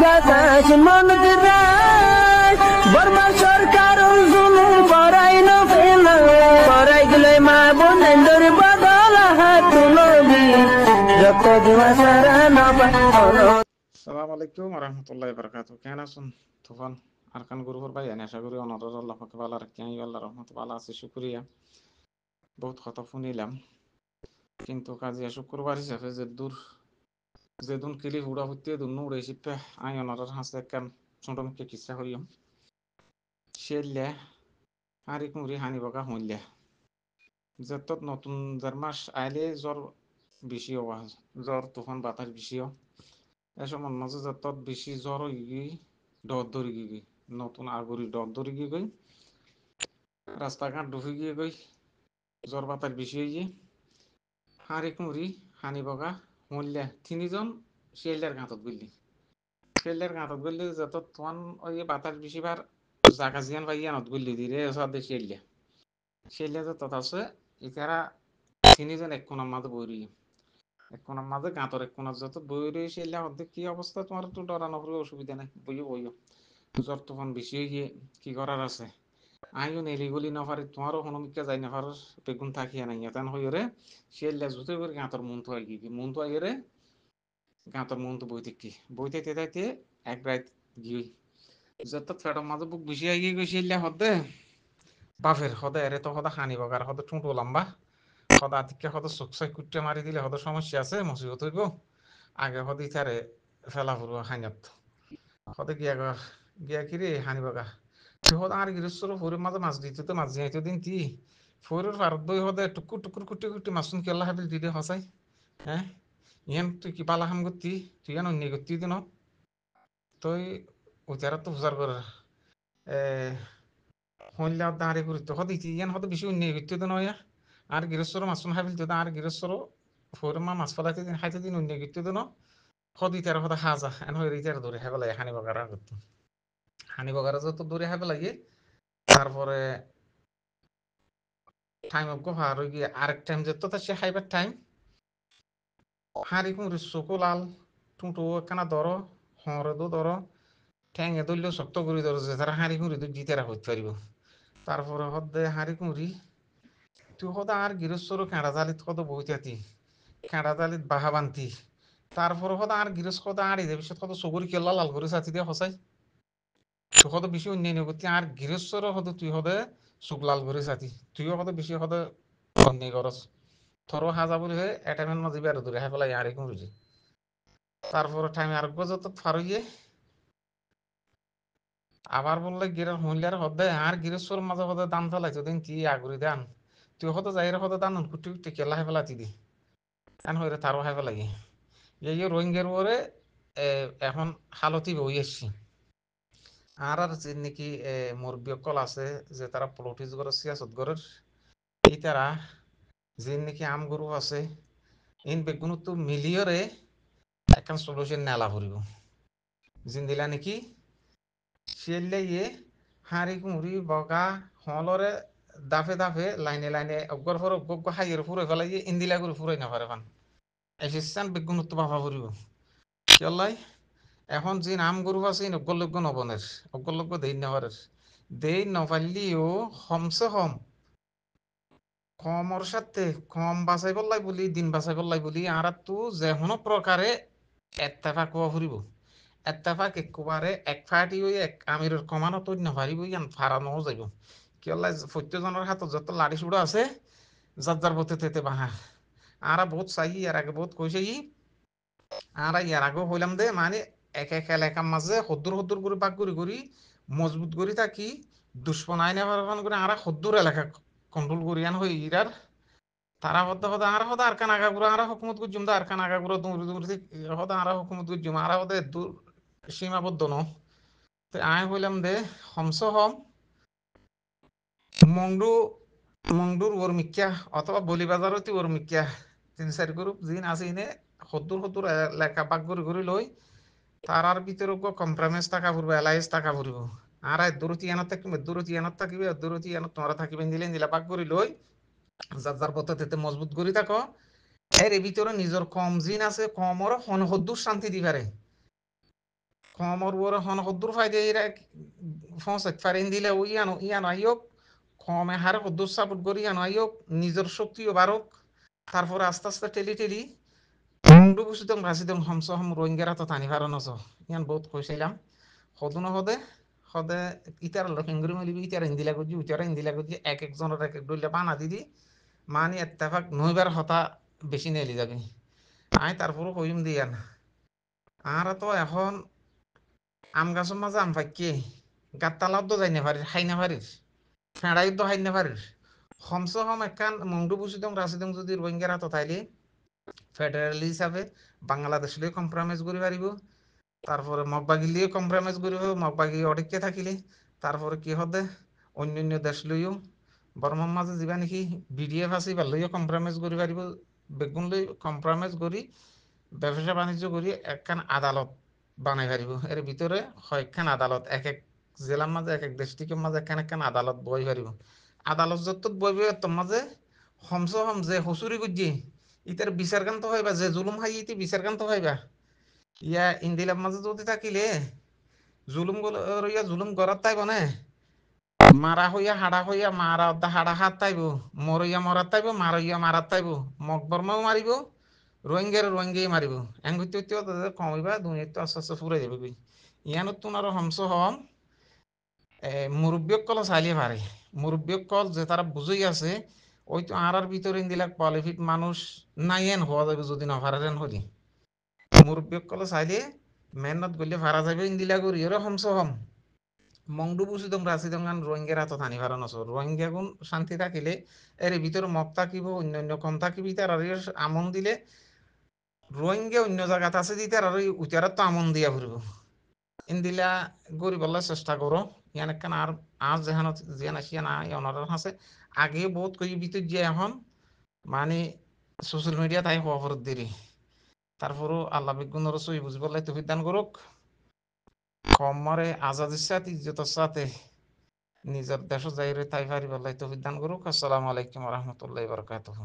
বাতাস মন দিরাই বর্মা সরকার জুলুম করাই না ফেলা করাই গেলে মা বোনেদের বদল হাত তুলবি যত দিবা সারা না পালো। আসসালামু আলাইকুম রহমতুল্লাহি বারাকাতুহু। কেন আছেন তুফান আরকান গুরুপুর ভাই? আশা করি অনর আল্লাহ পাকে ভালো রাখেন। আল্লাহ রহমত ভালো আছে, শুকরিয়া। বহুত কথা শুনিলাম, কিন্তু কাজে শুক্রবার হিসাবে যেদুন কিলি হুড়া হইতে দুন উড়ে শিপে আই অনরের হাসে কান ছোট মুখে কিসা করিম সেলে হারি কুমরি হানি বগা হইলে যত নতুন মাস আইলে জ্বর বেশি হওয়া, জ্বর তুফান বাতাস বেশিও এসময় মাঝে যত বেশি জ্বর গিয়ে ডর ধরে গিয়ে নতুন আগরি ডর ধরে গিয়ে গই রাস্তাঘাট ডুবে গিয়ে গই জ্বর বাতাস বেশি হয়ে গিয়ে হাঁড়ি কুমড়ি হানি বগা মূল্যা তিনজন শিয়ালদার গাঁতত গলি যত তোমার ওই বাতাস বেশিবার জাগা জিয়ান ভাই ইয়ানত গলি দিরে সাদে শিয়ালদা যত আছে ইতারা তিনজন এক কোনার মাঝে বই এক কোনার মাঝে গাঁতর এক কোনার যত বই রয়ে শিয়ালদা হতে কি অবস্থা তোমার তো ডরানো করে অসুবিধা নেই, বইও জ্বর তুফান বেশি হয়ে গিয়ে কি করার আছে আইও নেলিগুলি না পারি তোমারও হনুমিকা যাই না পার বেগুন থাকিয়া নাই তেন হই রে শিয়ালদা জুতে করে গাঁতর মন তো আই রে গাঁতর মন তো বইতে তেতাইতে এক রাত গিয়ে যত ফেটার মাঝে বুক বেশি আই গিয়ে শিয়ালদা হতে বাফের হদে এরে তো হদা হানি বগার হদে টুঁটো লম্বা হদা আতিকে হদে চোখ কুটে মারি দিলে হদে সমস্যা আছে মুসিবত হইব আগে হদে ইতারে ফেলা ফুরব হাইনত হদে গিয়া কিরে হানি বগা তুই হদা আর গৃহস্থর ফুরের মাঝে মাছ দিতে তো মাছ যাইতো দিন তি ফুরের পারত বই হদে টুকুর টুকুর কুটি কুটি মাছুন কেল্লা হাবিল দিদে হসাই হ্যাঁ ইয়ান তুই কি পালা হাম করতি তুই ইয়ান অন্য করতি দিন তুই উতারা তো হুজার করে হইলে দাঁড়িয়ে করি তো হদি ইয়ান হতে বেশি অন্য করতে দিন আর গৃহস্থর মাছুন হাবিল তো আর গৃহস্থর ফুরের মা মাছ ফেলাইতে দিন হাইতে দিন অন্য করতে দিন হদি তার হতে হাজা এন হয়ে রিতার ধরে হাবে লাগে হানি বগারা করতো হানি বগারা যত দূরে হাবে লাগে তারপরে টাইম অফ গোফার হয়ে গিয়ে আরেক টাইম যেত তা সে হাইবার টাইম হাঁড়ি কুমড়ি চকু লাল টুঁটো একখানা ধরো হরে দো ধরো ঠ্যাঙে ধরলেও শক্ত করে ধরো যে তারা হাঁড়ি কুমড়ি তো জিতেরা হইতে পারিব তারপরে হদে হাঁড়ি কুমড়ি তুই হদা আর গৃহস্থর খেঁড়া জালিত কত বইতাতি খেঁড়া জালিত বাহা বান্তি তারপরে হদা আর গৃহস্থ হদা আড়ি দেয় পিছত কত চকুরি কেল্লা লাল করে চাচি দিয়ে হসাই তুই হদে বেশি অন্যান্য করতি আর গৃহস্থর হদে তুই হদে চুক লাল করে চাতি তুইও হদে বেশি হদে অন্যায় করস থরো হাজা বলে হে এটামের মাঝে বেরো দূরে হ্যাঁ পেলাই আর এখন বুঝি তারপরে টাইম আর যত ফারইয়ে আবার বললে গিরে মহিলার হদে আর গৃহস্থর মাঝে হদে দান ফেলাইছো দিন কি আগুরি দান তুই হতো যাইরে হতো দান কুটি কুটি কেলা হয়ে ফেলাতি দি এন হইরে তারও হয়ে ফেলাই এই রোহিঙ্গার ওরে এখন হালতি বই এসছি আর যে নাকি মুরব্বীকল আছে যে তারা পলিটিক্স করে সিয়াসত করে এই তারা যে নাকি আম গরু আছে ইন বেগুন তো মিলিয়রে এখন সলিউশন নেলা ফুরিব জিন্দিলা নাকি শিয়ালে ইয়ে হাঁড়ি কুমড়ি বগা হলরে দাফে দাফে লাইনে লাইনে অগ্গর ফর অগ্গ হাইয়ের ফুরে ফেলাই ইন্দিলা করে ফুরাই না পারে ফান এসিস্টান বেগুন তো বাবা ফুরিব কেলাই এখন যে নাম গরু আছে অগ্গলগ্য নবনের অগ্গলগ্য দেই নেওয়ারের দেই নপারলিও হমসে হম কমর সাথে কম বাঁচাই বললাই বলি দিন বাঁচাই বললাই বলি আর তো যে কোনো প্রকারে এত্তেফাক হওয়া ফুরিব এত্তেফাক একেবারে এক ফাটি হয়ে এক আমিরের কমানো তৈরি না পারিব ইয়ান ফারানো যাইব কি হল্লাই প্রত্যেকজনের হাতত যত লাড়ি চূড়া আছে যার যার বতে তেতে বাহা আর বহুত চাই ইয়ার আগে বহুত কইছে আর ইয়ার আগে হইলাম দে মানে এক এক এলাকার মাঝে হদ্দুর হদ্দুর করে বাক করি মজবুত করি থাকি দুশ্মন আইনে করে আর হদ্দুর এলাকা কন্ট্রোল করি আন হই ইরার তারা হতে হতে আর হতে আর কান আগাগুলো আর হুকুমত গুজুম দা আর কান আগাগুলো দৌড়ি দৌড়ি হতে আর হুকুমত গুজুম আর হতে দূর সীমাবদ্ধ ন তো আয় হইলাম দে হমস হম মংডু মংডুর ওর মিক্যা অথবা বলিবাজার হইতে ওর মিক্যা 3-4 গ্রুপ জিন আছে ইনে হদ্দুর হদ্দুর লেখা বাক ঘুরি লই তারার ভিতরে কম্প্রমাইজ টাকা ফুরবে এলাইস টাকা ফুরিব আর দূরতি এনত থাকিবে দূরতি এনত তোমরা থাকিবেন দিলা বাক করি লই যার যার পদ্ধতিতে মজবুত করি থাকো এর ভিতরে নিজের কম জিন আছে কমর হদ্দুর শান্তি দিবারে কমর বড় হন হদ্দুর ফাইদে এরা ফস এক ফারেন দিলে ও ইয়ানো আইয়ক কমে হারে হদ্দুর সাপোর্ট করি ইয়ানো আইয়ক নিজের শক্তিও বাড়ক তারপরে আস্তে আস্তে টেলি টেলি মুন্ডু বুসিদং ভাসিদং হমস হম রোহিঙ্গারা তো টানি ভারণ আছো ইয়ান বহুত কইছিলাম হদুন হদে হদে ইতার লক্ষিঙ্গুরি মিলিবি ইতার ইন্দিলা করছি উচারা ইন্দিলা করছি এক একজনের এক এক ডইলে বানা দিদি মানে এত্তেফাক নইবার হতা বেশি নেলি যাবি আই তারপরও কইম দিয়ান আর তো এখন আম গাছের মাঝে আম পাইকে গাত্তালাও তো যাই না পারিস খাই না পারিস ফেঁড়াই তো খাই না পারিস কমসে কম একখান মংডু বুসিদং রাশিদং যদি রোহিঙ্গারা তো তাইলে ফেডারেল হিসাবে বাংলাদেশ লিয়ে কম্প্রমাইজ করি পারিব তারপরে মগবাগি লিয়ে কম্প্রমাইজ করি পারিব মগবাগি অডিককে থাকিলে তারপরে কি হদে অন্যান্য দেশ লইও বর্মার মাঝে যা নাকি বিডিএফ আছে বা লইও কম্প্রমাইজ করি পারিব বেগুন লই কম্প্রমাইজ করি ব্যবসা বাণিজ্য করি একখান আদালত বানাই পারিব এর ভিতরে কয়েকখান আদালত এক এক জেলার মাঝে এক এক ডিস্ট্রিক্টের মাঝে একখান একখান আদালত বই পারিব আদালত যত বইব তোর মাঝে হমস হম যে হুসুরি গুজি ইতার বিচার কান্ত হইবা যে জুলুম হাই ইতি বিচার কান্ত হইবা ইয়া ইন্দিলার মাঝে যদি থাকিলে জুলুম ইয়া জুলুম গড়ত তাইব না মারা হইয়া হাড়া হইয়া মারা অদ্দা হাড়া হাত তাইব মরইয়া মরাত তাইব মারইয়া মারাত তাইব মকবরমাও মারিব রোহিঙ্গার রোহিঙ্গাই মারিব এঙ্গুইতে কমাইবা দুনিয়াতে আস্তে আস্তে ফুরাই যাবে ইয়ানত তোমার হমস হম মুরব্বী কল চাইলে পারে মুরব্বী কল যে তারা বুঝেই আছে ওই তো আর ভিতরে ইন্দিলা কোয়ালিফিড মানুষ নাইয়েন হওয়া যাবে যদি না পারেন হলি মুরব্বী কল চাইলে মেহনত করলে পারা যাবে ইন্দিলা করি এর হমস হম মংডু বুসিদং রাশিদং রোহিঙ্গারা তো থানি ভারণ আছো রোহিঙ্গা গুণ শান্তি থাকিলে এর ভিতরে মগ থাকিব অন্যান্য কম থাকিবি তার আর আমন দিলে রোহিঙ্গা অন্য জায়গাতে আছে দিতে আর উচারাত তো আমন দিয়া ফুরিব ইন্দিলা গরিবল্লা চেষ্টা করো ইয়ান একখান আর আজ যেখান যেন আসিয়া না অনার আছে আগে বহুত কই ভিতর যে এখন মানে সোশ্যাল মিডিয়া তাই হওয়া ফরত দেরি তারপরও আল্লাহ বিজ্ঞানের সই বুঝবল্লাই তো বিধান করুক কমরে আজাদির সাথে ইজ্জতের সাথে নিজের দেশ যাই তাই পারি বল্লাই তো বিধান করুক আসসালামু আলাইকুম রহমতুল্লাহ বরকাতুহ